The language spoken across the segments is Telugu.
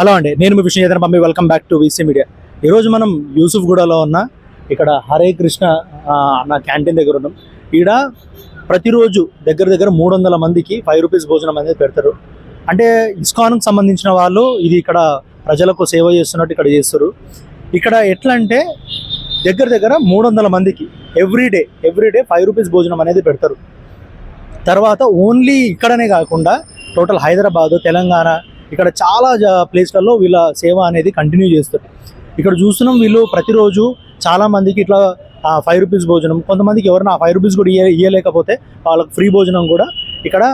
హలో అండి, నేను మీ విష్ణు చైతన్య పంపి. Welcome back to VC media. ఈరోజు మనం యూసుఫ్గూడలో ఉన్న ఇక్కడ హరే కృష్ణ అన్న క్యాంటీన్ దగ్గర ఉన్నాం. ఈడ ప్రతిరోజు దగ్గర 300 మందికి 5 రూపీస్ భోజనం అనేది పెడతారు. అంటే ఇస్కాన్కి సంబంధించిన వాళ్ళు ఇది ఇక్కడ ప్రజలకు సేవ చేస్తున్నట్టు ఇక్కడ చేస్తారు. ఇక్కడ ఎట్లా అంటే దగ్గర 300 మందికి ఎవ్రీడే 5 రూపీస్ భోజనం అనేది పెడతారు. తర్వాత ఓన్లీ ఇక్కడనే కాకుండా టోటల్ హైదరాబాదు, తెలంగాణ ఇక్కడ చాలా ప్లేస్లలో వీళ్ళ సేవ అనేది కంటిన్యూ చేస్తారు. ఇక్కడ చూస్తున్నాం వీళ్ళు ప్రతిరోజు చాలా మందికి ఇట్లా 5 రూపీస్ భోజనం, కొంతమందికి ఎవరైనా 5 రూపీస్ కూడా ఇవ్వలేకపోతే వాళ్ళకి ఫ్రీ భోజనం కూడా ఇక్కడ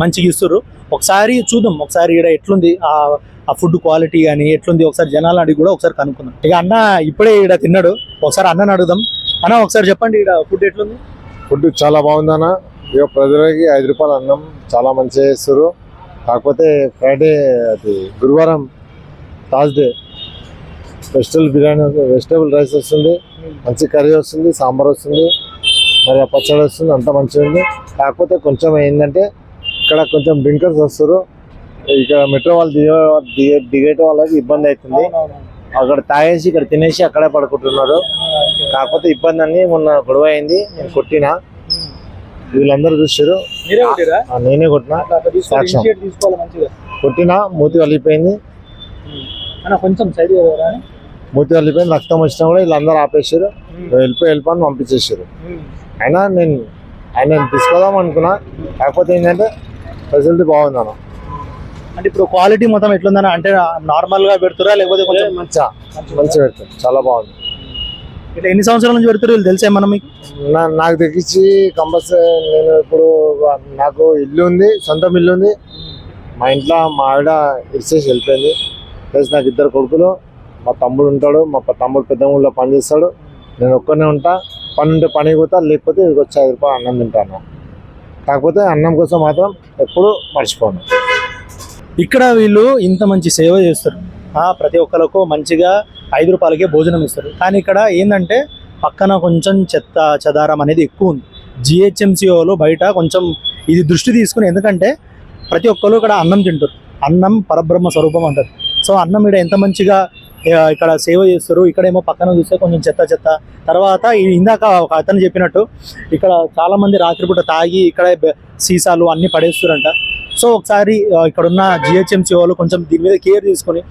మంచిగా ఇస్తారు. ఒకసారి చూద్దాం, ఒకసారి ఇక్కడ ఎట్లుంది ఆ ఫుడ్ క్వాలిటీ కానీ ఎట్లుంది ఒకసారి జనాలు అడిగి కూడా ఒకసారి కనుక్కుందాం. ఇక అన్న ఇప్పుడే ఇక్కడ తిన్నాడు, ఒకసారి అన్నని అడుగుదాం. అన్న ఒకసారి చెప్పండి, ఇక్కడ ఫుడ్ ఎట్లుంది? ఫుడ్ చాలా బాగుందన్న. ఇక ప్రజలకి 5 రూపాయల అన్నం చాలా మంచిగా చేస్తారు. కాకపోతే ఫ్రైడే అది గురువారం Thursday vegetable biryani, vegetable rice వస్తుంది, మంచి కర్రీ వస్తుంది, సాంబార్ వస్తుంది, మరి పచ్చడి వస్తుంది, అంతా మంచిగా ఉంది. కాకపోతే కొంచెం ఏంటంటే ఇక్కడ కొంచెం డ్రింకర్స్ వస్తారు. ఇక్కడ మెట్రో వాళ్ళు దిగేట వాళ్ళకి ఇబ్బంది అవుతుంది. అక్కడ తాగేసి ఇక్కడ తినేసి అక్కడే పడుకుంటున్నారు. కాకపోతే ఇబ్బంది అని మొన్న గొడవ అయింది, నేను కొట్టినా. వీళ్ళందరూ చూసారు, నేనే కొట్టినా. కొట్టినా, మూతి వలిపోయింది, మూతి వలిపోయింది, రక్తం వచ్చినా కూడా వీళ్ళందరూ ఆపేసారు. వెళ్ళిపోయి పంపించేసారు. అయినా నేను తీసుకోదాం అనుకున్నా. కాకపోతే ఏంటంటే ఫెసిలిటీ బాగుంది అన్న. అంటే ఇప్పుడు క్వాలిటీ మొత్తం ఎట్లుందన్న? అంటే నార్మల్ గా పెడుతురా లేకపోతే కొంచెం మంచిగా పెడతారు? చాలా బాగుంది. ఇట్లా ఎన్ని సంవత్సరాల నుంచి పెడతారు వీళ్ళు తెలుసా మనం? మీకు నాకు తెగించి కంపల్సరీ నేను ఇప్పుడు నాకు ఇల్లు ఉంది, సొంతం ఇల్లు ఉంది. మా ఇంట్లో మా ఆవిడ ఇరిసేసి వెళ్ళిపోయింది. ప్లస్ నాకు 2 కొడుకులు, మా తమ్ముడు ఉంటాడు. మా తమ్ముడు పెద్ద ఊళ్ళో పని చేస్తాడు, నేను ఒక్కనే ఉంటా. పని ఉంటే పని పోతా, లేకపోతే ఇక్కడికి వచ్చి 5 రూపాయలు అన్నం తింటాను. కాకపోతే అన్నం కోసం మాత్రం ఎప్పుడు మర్చిపోను. ఇక్కడ వీళ్ళు ఇంత మంచి సేవ చేస్తారు. ప్రతి ఒక్కరికి మంచిగా 5 రూపాయలకే భోజనం ఇస్తారు. కానీ ఇక్కడ ఏంటంటే పక్కన కొంచెం చెత్త చెదారం అనేది ఎక్కువ ఉంది. జిహెచ్ఎంసీఓలు బయట కొంచెం ఇది దృష్టి తీసుకుని, ఎందుకంటే ప్రతి ఒక్కరు ఇక్కడ అన్నం తింటారు. అన్నం పరబ్రహ్మ స్వరూపం అంటారు. సో అన్నం ఇక్కడ ఎంత మంచిగా ఇక్కడ సేవ చేస్తారు. ఇక్కడేమో పక్కన చూస్తే కొంచెం చెత్త. తర్వాత ఇందాక ఒక అతను చెప్పినట్టు ఇక్కడ చాలా మంది రాత్రిపూట తాగి ఇక్కడ సీసాలు అన్ని పడేస్తారంట. సో ఒకసారి ఇక్కడ ఉన్న జిహెచ్ఎంసీ వాళ్ళు కొంచెం దీని మీద కేర్ తీసుకొని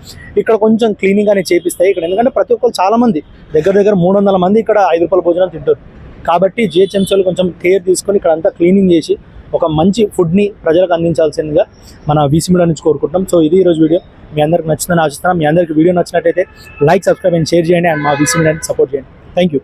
ఇక్కడ కొంచెం క్లీనింగ్ అనేది చేపిస్తాయి ఇక్కడ. ఎందుకంటే ప్రతి ఒక్కరు చాలా మంది దగ్గర 300 మంది ఇక్కడ 5 రూపాయల భోజనం తింటారు. కాబట్టి జిహెచ్ఎంసీ వాళ్ళు కొంచెం కేర్ తీసుకొని ఇక్కడ అంతా క్లీనింగ్ చేసి ఒక మంచి ఫుడ్ని ప్రజలకు అందించాల్సిందిగా మన వీసీ మీడియా నుంచి కోరుకుంటాం. సో ఇది ఈరోజు వీడియో. మీ అందరికి నచ్చిందని ఆశిస్తున్నాం. మీ అందరికి వీడియో నచ్చినట్టయితే లైక్, సబ్స్క్రైబ్ అండ్ షేర్ చేయండి. అండ్ మా వీసీ మీడియాని సపోర్ట్ చేయండి. Thank you.